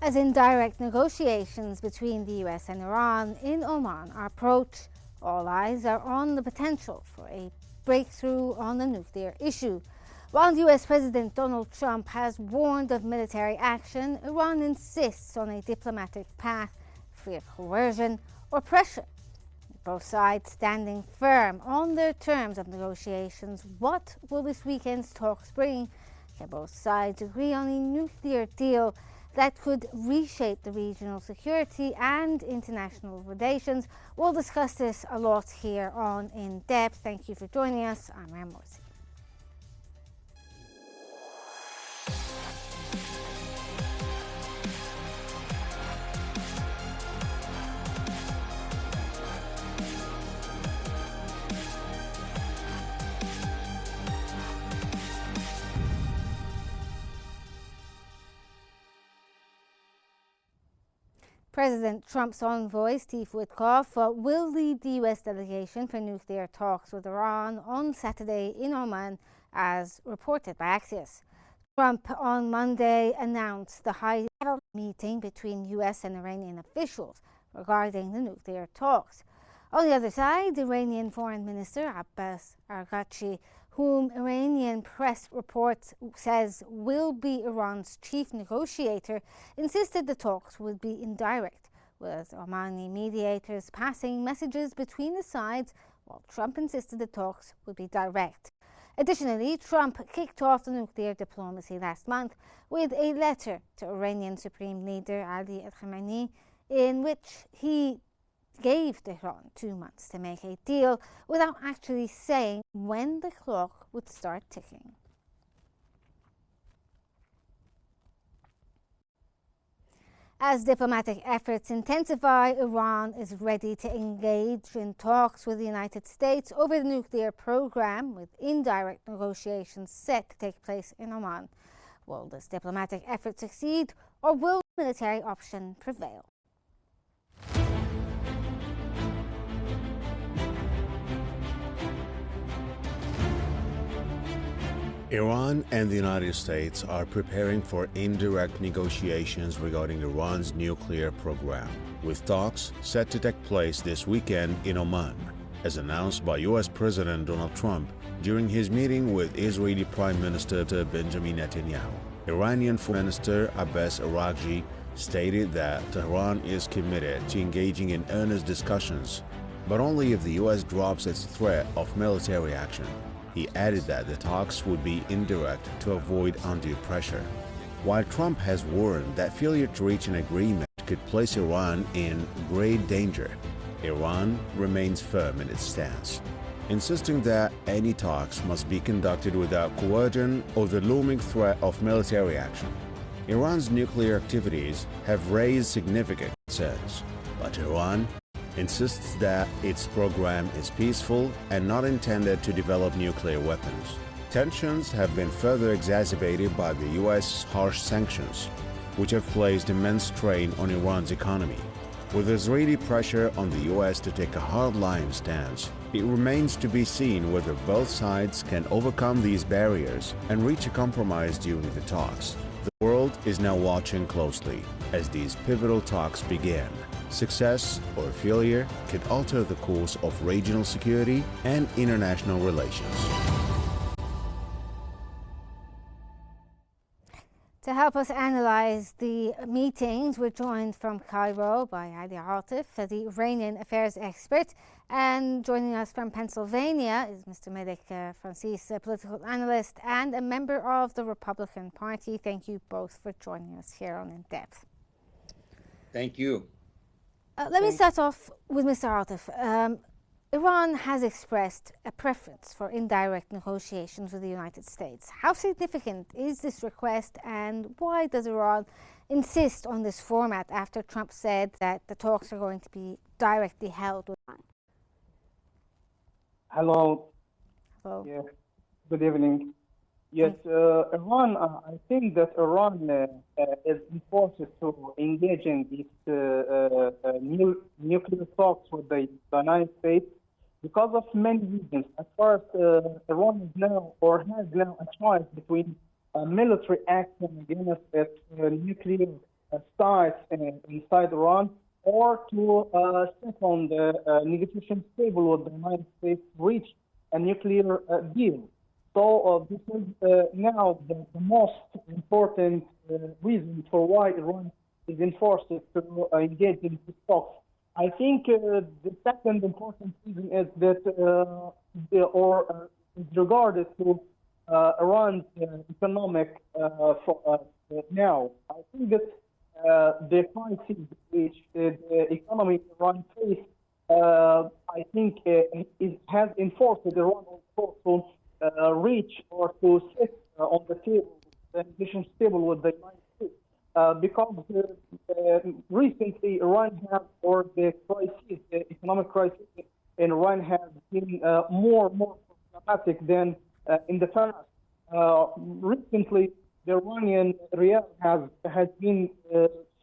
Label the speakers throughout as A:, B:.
A: As indirect negotiations between the US and Iran in Oman are approached, all eyes are on the potential for a breakthrough on the nuclear issue. While US President Donald Trump has warned of military action, Iran insists on a diplomatic path free of coercion or pressure. Both sides standing firm on their terms of negotiations. What will this weekend's talks bring? Can both sides agree on a nuclear deal that could reshape the regional security and international relations? We'll discuss this a lot here on In Depth. Thank you for joining us. I'm Ram Morsi. President Trump's envoy, Steve Witkoff, will lead the US delegation for nuclear talks with Iran on Saturday in Oman, as reported by Axios. Trump on Monday announced the high-level meeting between US and Iranian officials regarding the nuclear talks. On the other side, Iranian Foreign Minister Abbas Araghchi, whom Iranian press reports says will be Iran's chief negotiator, insisted the talks would be indirect, with Omani mediators passing messages between the sides, while Trump insisted the talks would be direct. Additionally, Trump kicked off the nuclear diplomacy last month with a letter to Iranian Supreme Leader Ali Khamenei, in which he gave Tehran 2 months to make a deal without actually saying when the clock would start ticking. As diplomatic efforts intensify, Iran is ready to engage in talks with the United States over the nuclear program, with indirect negotiations set to take place in Oman. Will this diplomatic effort succeed, or will the military option prevail?
B: Iran and the United States are preparing for indirect negotiations regarding Iran's nuclear program, with talks set to take place this weekend in Oman, as announced by U.S. President Donald Trump during his meeting with Israeli Prime Minister Benjamin Netanyahu. Iranian Foreign Minister Abbas Araghchi stated that Tehran is committed to engaging in earnest discussions, but only if the U.S. drops its threat of military action. He added that the talks would be indirect to avoid undue pressure. While Trump has warned that failure to reach an agreement could place Iran in grave danger, Iran remains firm in its stance, insisting that any talks must be conducted without coercion or the looming threat of military action. Iran's nuclear activities have raised significant concerns, but Iran insists that its program is peaceful and not intended to develop nuclear weapons. Tensions have been further exacerbated by the U.S. harsh sanctions, which have placed immense strain on Iran's economy. With Israeli pressure on the U.S. to take a hard-line stance, it remains to be seen whether both sides can overcome these barriers and reach a compromise during the talks. The world is now watching closely as these pivotal talks begin. Success or failure could alter the course of regional security and international relations.
A: To help us analyze the meetings, we're joined from Cairo by Ali Atif, the Iranian affairs expert, and joining us from Pennsylvania is Mr. Melik Francis, a political analyst and a member of the Republican Party. Thank you both for joining us here on In Depth.
C: Thank you.
A: Let me start off with Mr. Atif. Iran has expressed a preference for indirect negotiations with the United States. How significant is this request, and why does Iran insist on this format after Trump said that the talks are going to be directly held with Iran?
D: Hello.
A: Hello.
D: Yeah. Good evening. Yes, Iran, I think that Iran is forced to engage in these nuclear talks with the United States because of many reasons. At first, Iran is now or has now a choice between military action against its nuclear sites inside Iran, or to sit on the negotiation table with the United States, reach a nuclear deal. So this is now the most important reason for why Iran is enforced to engage in this talks. I think the second important reason is that, is regarded to Iran's economic now. I think that the crisis which the economy in Iran faces, I think it has enforced Iran also to reach or to sit on the table, the negotiation table with the United States. Because recently Iran has, or the crisis, the economic crisis in Iran has been more problematic than in the past. Recently, the Iranian real has been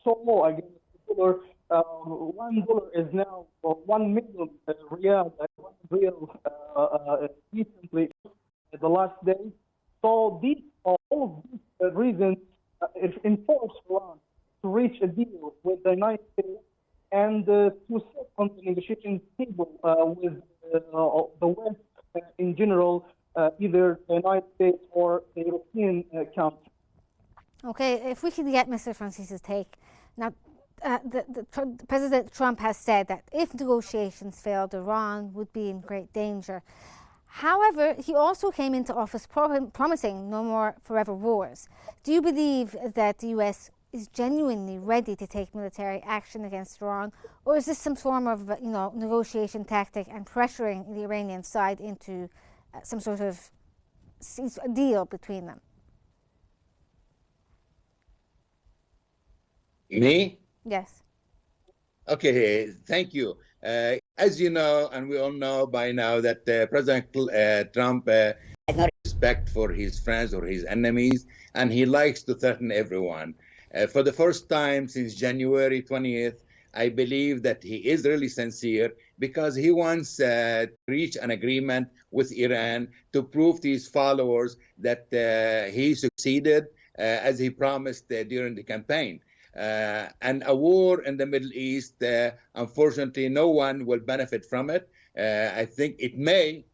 D: so low against the dollar. $1 is now 1 million real, recently, the last day. So these all of these reasons enforce Iran to reach a deal with the United States and to sit on the negotiating table with the West in general, either the United States or the European countries.
A: Okay, if we could get Mr. Francis's take. Now, President Trump has said that if negotiations failed, Iran would be in great danger. However, he also came into office promising no more forever wars. Do you believe that the US is genuinely ready to take military action against Iran, or is this some form of negotiation tactic and pressuring the Iranian side into some sort of deal between them?
C: Me?
A: Yes.
C: Okay, thank you. As you know, and we all know by now, that President Trump has no respect for his friends or his enemies, and he likes to threaten everyone. For the first time since January 20th, I believe that he is really sincere, because he wants to reach an agreement with Iran to prove to his followers that he succeeded as he promised during the campaign. And a war in the Middle East, unfortunately, no one will benefit from it. I think it may,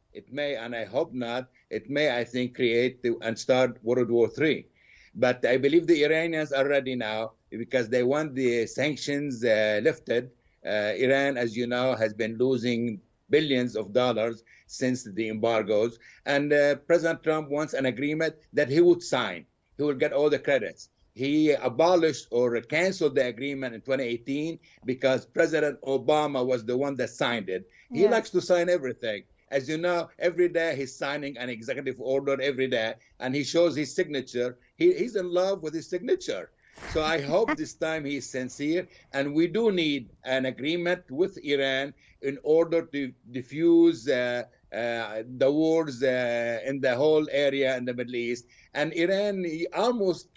C: and I hope not, it may, I think, create and start World War III. But I believe the Iranians are ready now, because they want the sanctions lifted. Iran, as you know, has been losing billions of dollars since the embargoes. And President Trump wants an agreement that he would sign. He will get all the credits. He abolished or canceled the agreement in 2018 because President Obama was the one that signed it. He likes to sign everything. As you know, every day he's signing an executive order every day, and he shows his signature. He's in love with his signature. So I hope this time he's sincere, and we do need an agreement with Iran in order to diffuse the wars in the whole area in the Middle East. And Iran almost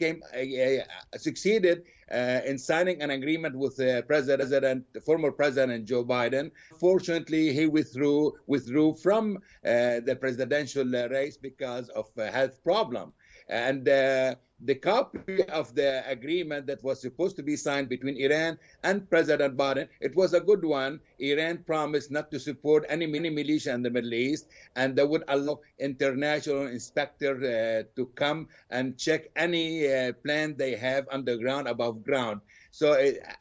C: succeeded in signing an agreement with former President Joe Biden. Fortunately, he withdrew from the presidential race because of a health problem. And the copy of the agreement that was supposed to be signed between Iran and President Biden, it was a good one. Iran promised not to support any militia in the Middle East, and they would allow international inspector to come and check any plan they have underground, above ground. So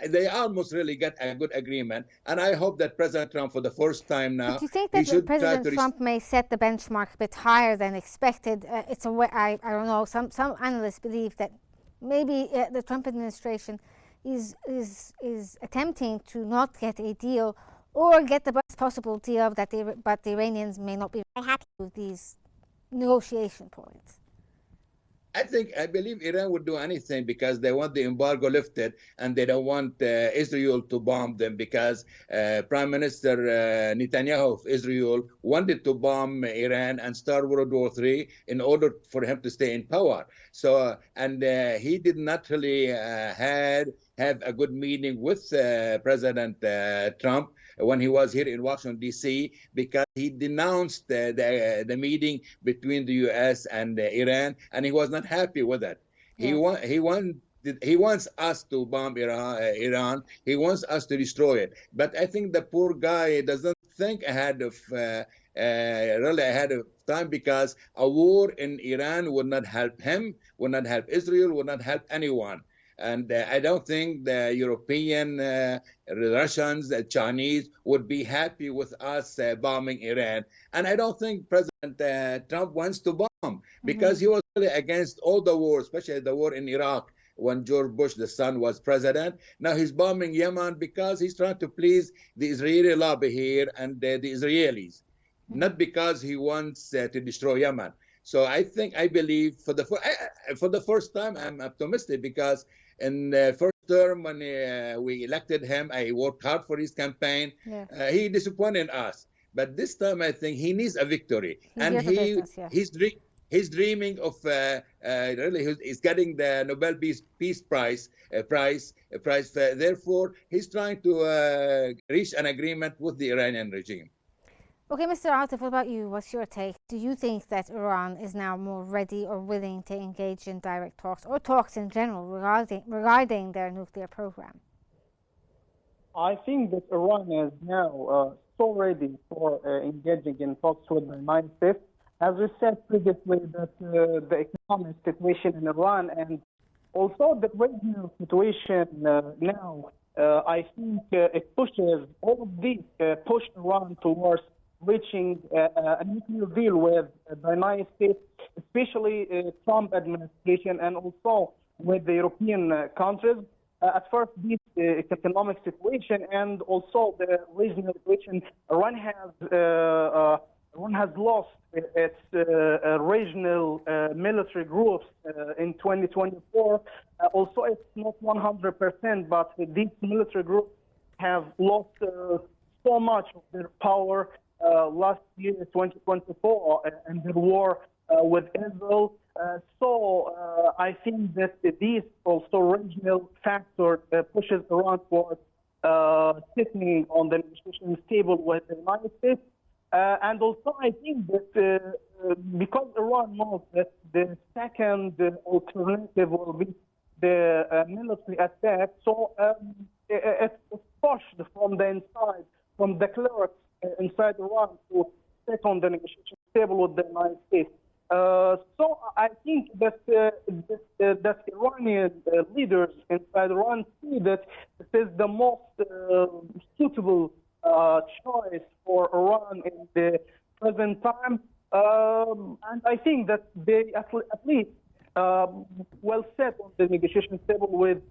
C: they almost really get a good agreement. And I hope that President Trump, for the first time now,
A: but you think that President Trump may set the benchmark a bit higher than expected? It's a way, I don't know. Some analysts believe that maybe the Trump administration is attempting to not get a deal, or get the best possible deal but the Iranians may not be very happy with these negotiation points.
C: I believe Iran would do anything because they want the embargo lifted, and they don't want Israel to bomb them, because Prime Minister Netanyahu of Israel wanted to bomb Iran and start World War III in order for him to stay in power. So, and he did not really have a good meeting with President Trump when he was here in Washington, D.C., because he denounced the meeting between the U.S. and Iran, and he was not happy with it. Yes. He he wants us to bomb Iran. He wants us to destroy it. But I think the poor guy doesn't think ahead of really ahead of time, because a war in Iran would not help him, would not help Israel, would not help anyone. And I don't think the European, Russians, the Chinese would be happy with us bombing Iran. And I don't think President Trump wants to bomb, because he was really against all the wars, especially the war in Iraq when George Bush, the son, was president. Now he's bombing Yemen because he's trying to please the Israeli lobby here and the Israelis, not because he wants to destroy Yemen. So I believe for the first time, I'm optimistic, because in the first term when we elected him, I worked hard for his campaign. Yeah. He disappointed us. But this time, I think he needs a victory. He's dreaming of really, he's getting the Nobel Peace Prize. Therefore, he's trying to reach an agreement with the Iranian regime.
A: Okay, Mr. Atif, what about you? What's your take? Do you think that Iran is now more ready or willing to engage in direct talks, or talks in general, regarding their nuclear program?
D: I think that Iran is now so ready for engaging in talks with the United States. As we said previously, that the economic situation in Iran and also the regional situation now, I think it pushes all of these push Iran towards reaching a nuclear deal with the United States, especially Trump administration, and also with the European countries. At first, this economic situation and also the regional situation, Iran has lost its regional military groups in 2024. Also, it's not 100%, but these military groups have lost so much of their power last year, 2024, in the war with Israel. So I think that these also regional factor pushes Iran towards sitting on the negotiation table with the United States. And also I think that because Iran knows that the second alternative will be the military attack, so it's pushed from the inside, from the clerics inside Iran, to sit on the negotiation table with the United States. So I think that that Iranian leaders inside Iran see that this is the most suitable choice for Iran in the present time, and I think that they at least will sit on the negotiation table with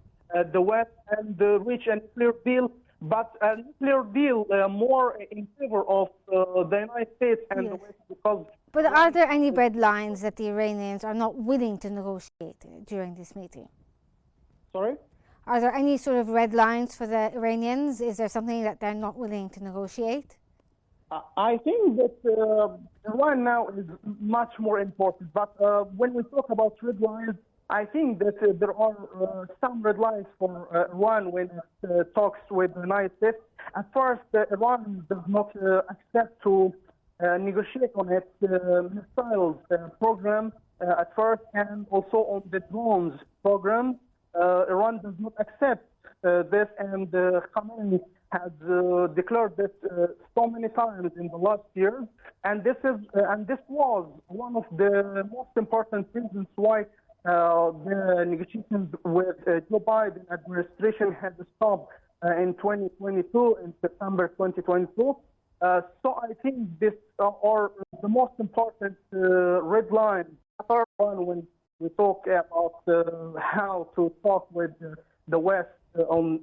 D: the West and reach a nuclear deal, but a nuclear deal more in favor of the United States and the West, because.
A: But are there any red lines that the Iranians are not willing to negotiate during this meeting?
D: Sorry?
A: Are there any sort of red lines for the Iranians? Is there something that they're not willing to negotiate?
D: I think that Iran now is much more important. But when we talk about red lines, I think that there are some red lines for Iran when it talks with the United States. At first, Iran does not accept to negotiate on its missiles program at first, and also on the drones program. Iran does not accept this, and Khamenei has declared this so many times in the last years. And this was one of the most important reasons why the negotiations with Joe Biden administration had stopped in 2022, in September 2022. So I think these are the most important red lines when we talk about how to talk with the West and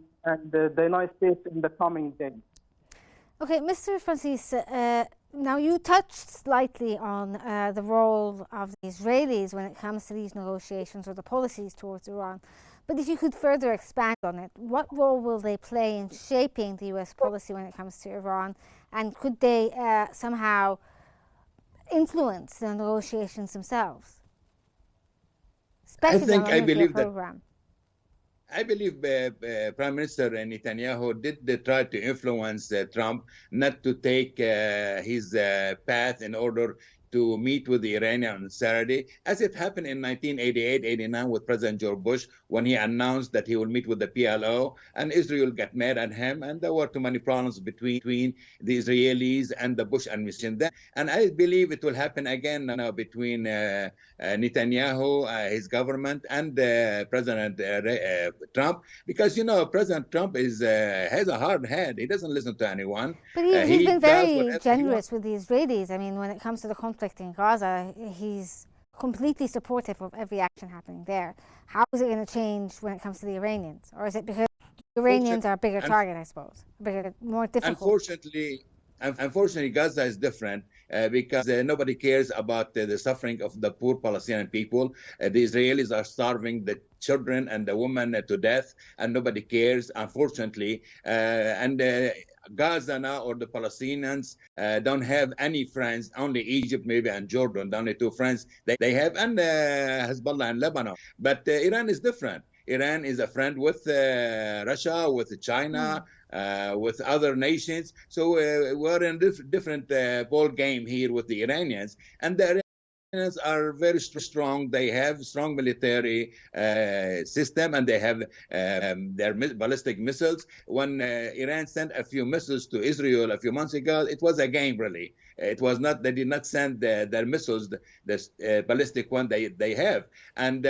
D: the United States in the coming days.
A: Okay, Mr. Francis, now you touched slightly on the role of the Israelis when it comes to these negotiations or the policies towards Iran. But if you could further expand on it, what role will they play in shaping the US policy when it comes to Iran? And could they somehow influence the negotiations themselves? Especially on the nuclear program.
C: I believe Prime Minister Netanyahu did try to influence Trump not to take his path in order to meet with the Iranian on Saturday, as it happened in 1988-89 with President George Bush when he announced that he will meet with the PLO, and Israel got mad at him, and there were too many problems between the Israelis and the Bush administration then. And I believe it will happen again now between Netanyahu, his government, and President Trump, because President Trump has a hard head. He doesn't listen to anyone.
A: But he's been very generous with the Israelis. I mean, when it comes to the conflict in Gaza, he's completely supportive of every action happening there. How is it going to change when it comes to the Iranians? Or is it because the Iranians are a bigger target, I suppose, more difficult?
C: Unfortunately, Gaza is different because nobody cares about the suffering of the poor Palestinian people. The Israelis are starving the children and the women to death, and nobody cares, unfortunately. Gaza now, or the Palestinians, don't have any friends, only Egypt maybe and Jordan, the only two friends they have, and Hezbollah and Lebanon. But Iran is different. Iran is a friend with Russia, with China, with other nations. So we're in a different ball game here with the Iranians. And the Iranians are very strong. They have strong military system, and they have their ballistic missiles. When Iran sent a few missiles to Israel a few months ago, it was a game, really. It was not. They did not send their missiles, the ballistic one they have, and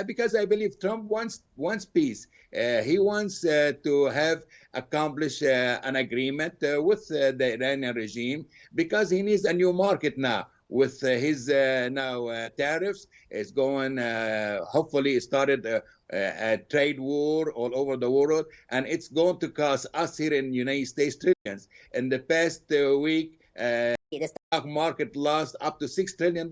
C: because I believe Trump wants peace. He wants to have accomplished an agreement with the Iranian regime, because he needs a new market now. With his tariffs, it's going. Hopefully, it started a trade war all over the world, and it's going to cost us here in the United States trillions. In the past week, the stock market lost up to $6 trillion.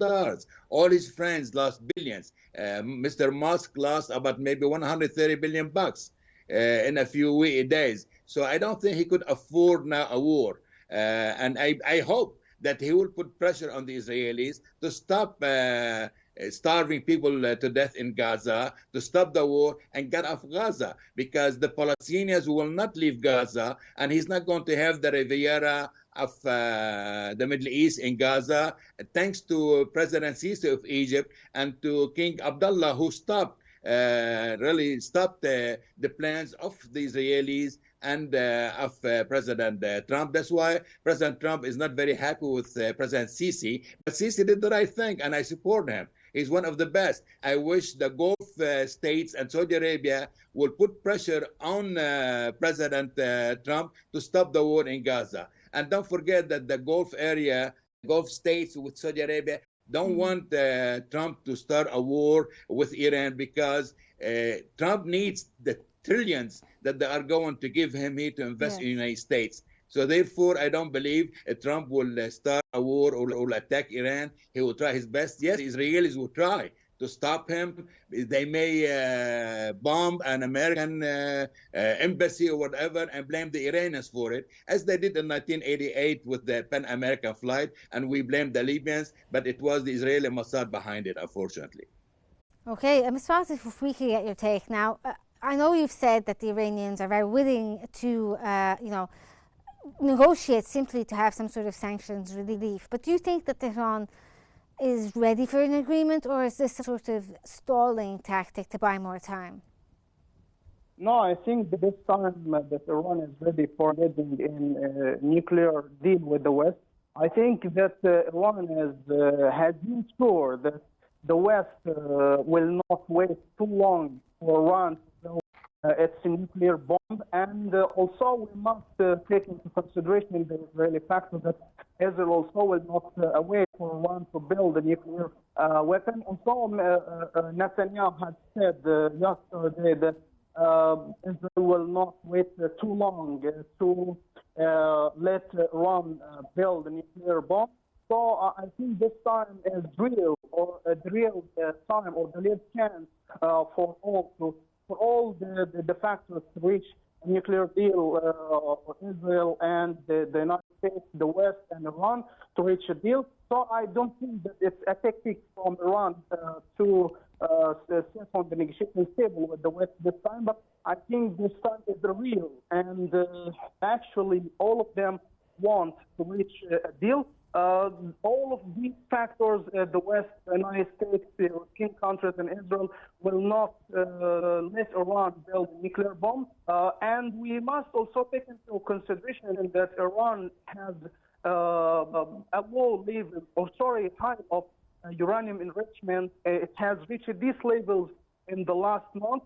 C: All his friends lost billions. Mr. Musk lost about maybe 130 billion bucks in a few days. So I don't think he could afford now a war. And I hope that he will put pressure on the Israelis to stop starving people to death in Gaza, to stop the war and get off Gaza, because the Palestinians will not leave Gaza, and he's not going to have the Riviera of the Middle East in Gaza, thanks to President Sisi of Egypt and to King Abdullah, who really stopped the plans of the Israelis and of President Trump. That's why President Trump is not very happy with President Sisi. But Sisi did the right thing, and I support him. He's one of the best. I wish the Gulf states and Saudi Arabia will put pressure on President Trump to stop the war in Gaza. And don't forget that the Gulf area, Gulf states with Saudi Arabia, don't want Trump to start a war with Iran, because Trump needs the trillions that they are going to give him here to invest in the United States. So therefore, I don't believe Trump will start a war or will attack Iran. He will try his best. Yes, Israelis will try to stop him. They may bomb an American embassy or whatever and blame the Iranians for it, as they did in 1988 with the Pan-American flight, and we blamed the Libyans, but it was the Israeli Mossad behind it, unfortunately.
A: Okay, Mr. Asif, if we can get your take now. I know you've said that the Iranians are very willing to, negotiate simply to have some sort of sanctions relief. But do you think that Tehran is ready for an agreement, or is this a sort of stalling tactic to buy more time?
D: No, I think that this time that Iran is ready for getting in a nuclear deal with the West. I think that Iran has been sure that the West will not wait too long for Iran to build its nuclear bomb. And also we must take into consideration the Israeli factor that Israel also will not wait for Iran to build a nuclear weapon. Also, Netanyahu had said yesterday that Israel will not wait too long to let Iran build a nuclear bomb. So I think this time is real, or the real time, or the real chance for all the factors to reach a nuclear deal for Israel and the United States, the West, and Iran to reach a deal. So I don't think that it's a tactic from Iran to sit on the negotiating table with the West this time, but I think this time is real, and actually all of them want to reach a deal. All of these factors, the West, the United States, the European countries, and Israel will not let Iran build a nuclear bomb. And we must also take into consideration that Iran has a low level, or sorry, high of uranium enrichment. It has reached these levels in the last month.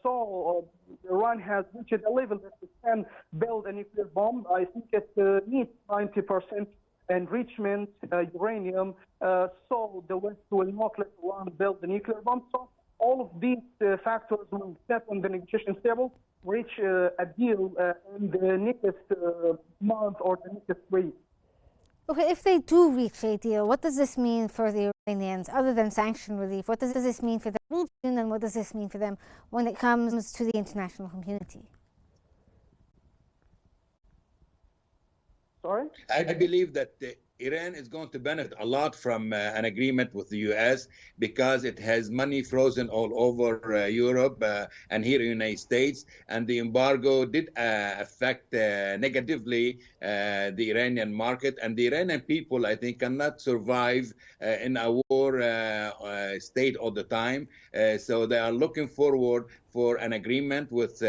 D: So Iran has reached a level that it can build a nuclear bomb. I think it needs 90% enrichment uranium. So the West will not let Iran build the nuclear bomb. So all of these factors will set on the negotiation table, reach a deal in the next month or the next week.
A: Okay, if they do reach a deal, what does this mean for the Iranians, other than sanction relief? What does this mean for the region, and what does this mean for them when it comes to the international community?
D: Sorry?
C: I believe that Iran is going to benefit a lot from an agreement with the U.S. because it has money frozen all over Europe and here in the United States. And the embargo did affect negatively the Iranian market. And the Iranian people, I think, cannot survive in a war state all the time. So they are looking forward for an agreement with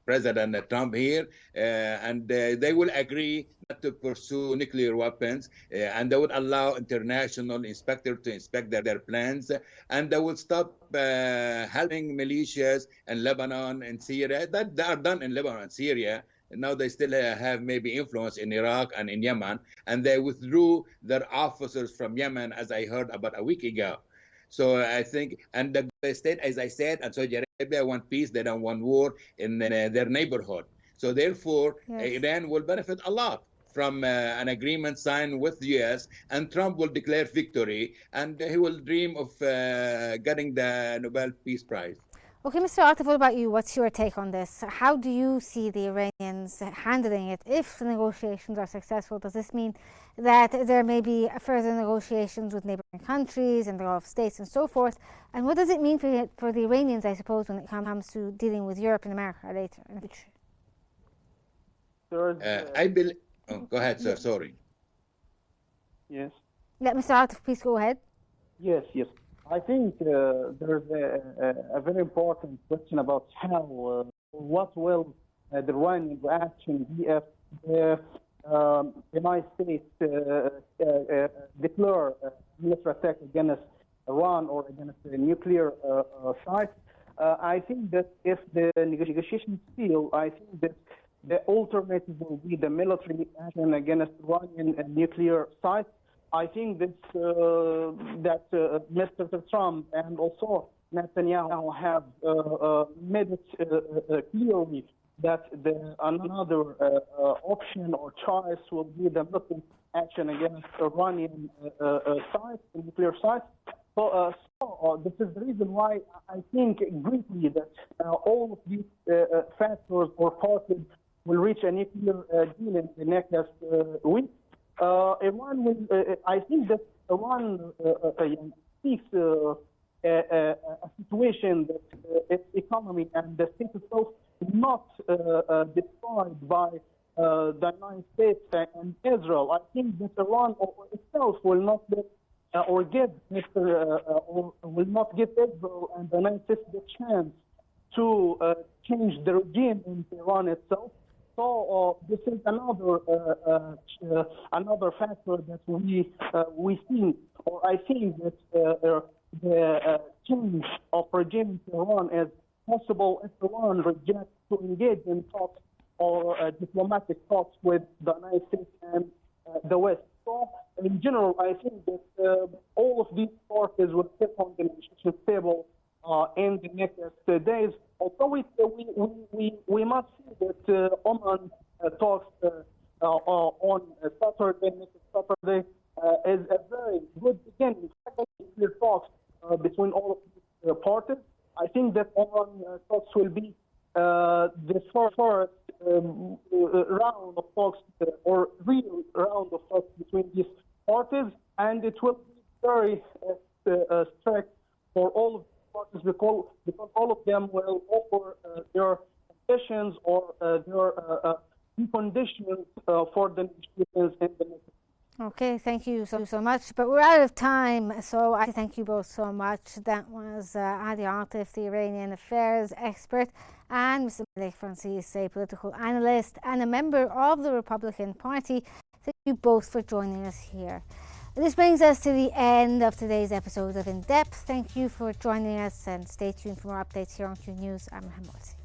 C: President Trump here, and they will agree not to pursue nuclear weapons, and they would allow international inspectors to inspect their plans, and they will stop helping militias in Lebanon and Syria. That they are done in Lebanon and Syria. Now they still have maybe influence in Iraq and in Yemen, and they withdrew their officers from Yemen, as I heard about a week ago. So I think, and the state, as I said, and Saudi Arabia want peace, they don't want war in their neighborhood. So therefore, Iran will benefit a lot from an agreement signed with the U.S., and Trump will declare victory, and he will dream of getting the Nobel Peace Prize.
A: Okay, Mr. Atif, what about you? What's your take on this? How do you see the Iranians handling it if the negotiations are successful? Does this mean that there may be further negotiations with neighboring countries and the Gulf states and so forth? And what does it mean for the Iranians, I suppose, when it comes to dealing with Europe and America later in the future?
C: I believe. Oh, go ahead, sir. Sorry.
D: Yes.
A: Yeah, Mr. Atif, please go ahead.
D: Yes. I think there's a very important question about how, what will the Iranian reaction be if the United States declare military attack against Iran or against the nuclear site. I think that if the negotiations fail, I think that the alternative will be the military action against Iranian nuclear sites. I think that Mr. Trump and also Netanyahu have made it clearly that another option or choice will be the military action against Iranian sites, nuclear sites. So this is the reason why I think greatly that all of these factors or parties will reach a nuclear deal in the next week. Iran will, I think that Iran seeks a situation that its economy and the state itself is not destroyed by the United States and Israel. I think that Iran itself will not let or give or will not give Israel and the United States the chance to change the regime in Iran itself. So this is another factor that we think, or I think that the change of regime in Iran is possible if Iran rejects to engage in talks or diplomatic talks with the United States and the West. So in general, I think that all of these parties will sit on the negotiation table in the next days. Also, we must see that Oman talks on Saturday, next Saturday, is a very good beginning. Clear talks between all of these parties. I think that Oman talks will be the first round of talks or real round of talks between these parties, and it will be very strict for all of parties because all of them will offer their conditions or their conditions for the negotiations in the next.
A: Okay, thank you so much. But we're out of time, so I thank you both so much. That was Adi Atif, the Iranian affairs expert, and Mr. Malik Francis, a political analyst and a member of the Republican Party. Thank you both for joining us here. This brings us to the end of today's episode of In Depth. Thank you for joining us, and stay tuned for more updates here on Qnews. I'm Mohammed.